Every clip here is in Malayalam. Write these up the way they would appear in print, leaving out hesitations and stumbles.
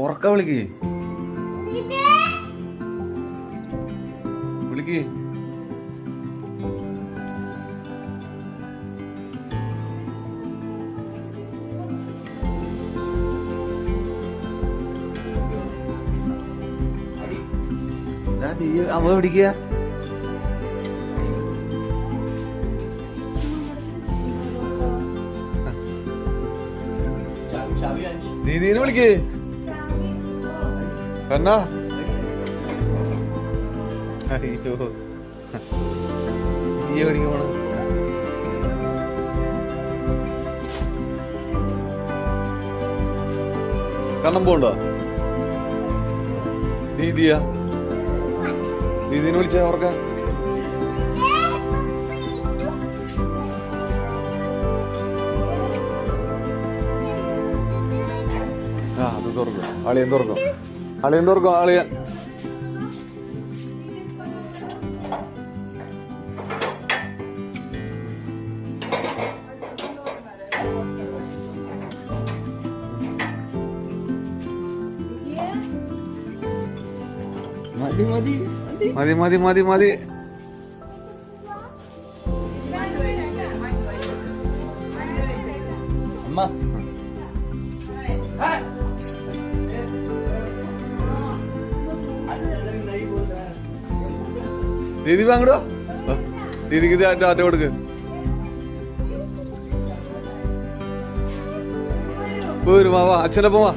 ഉറക്ക വിളിക്ക് വിളിക്ക്. അവ പിടിക്കുക. ദീദീനെ വിളിക്ക്. എന്നാ അയ്യോ നീ എവിടേക്ക് പോണം? കണ്ണം പോണ്ടോ? ദീദിയാ? ദീദീനെ വിളിച്ച ഓർക്ക. ആ അത് തുറക്കും. ആളിയൻ തുറക്കും. ആളിയൻ തുറക്കും. ആളിയൻ മതി മതി മതി മതി. അമ്മ ദീദി വാങ്ങടോ. ദീദിക്ക് ടാറ്റ കൊടുക്ക്. പോരുമാ വാ അച്ഛനൊപ്പം വാ.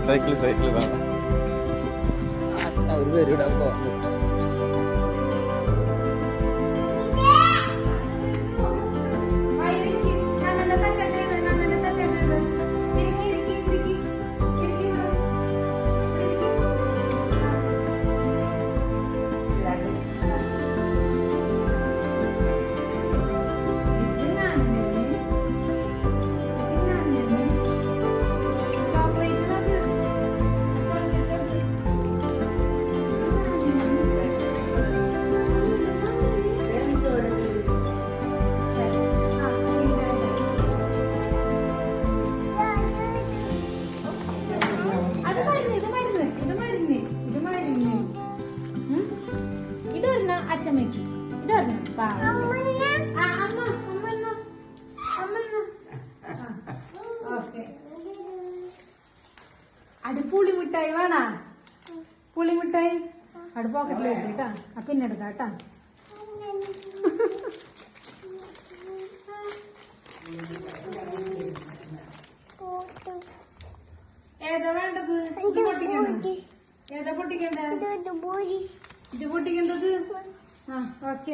സൈക്കിള് സൈക്കിള് വേണം. ഒരു പേര് ഇടാൻ പോവാ. അച്ഛമ്മക്ക് അടി പുളിമിഠായി വേണ? പുളിമിഠായി അടി പോക്കറ്റിൽ വെച്ചിട്ടാ. പിന്നെ എടുക്കാം കേട്ടാ. ഏതാ വേണ്ടത്? ഏതാ പൊട്ടിക്കണ്ടേ? ഇത് പൊട്ടിക്കേണ്ടത്. ആ ഓക്കെ.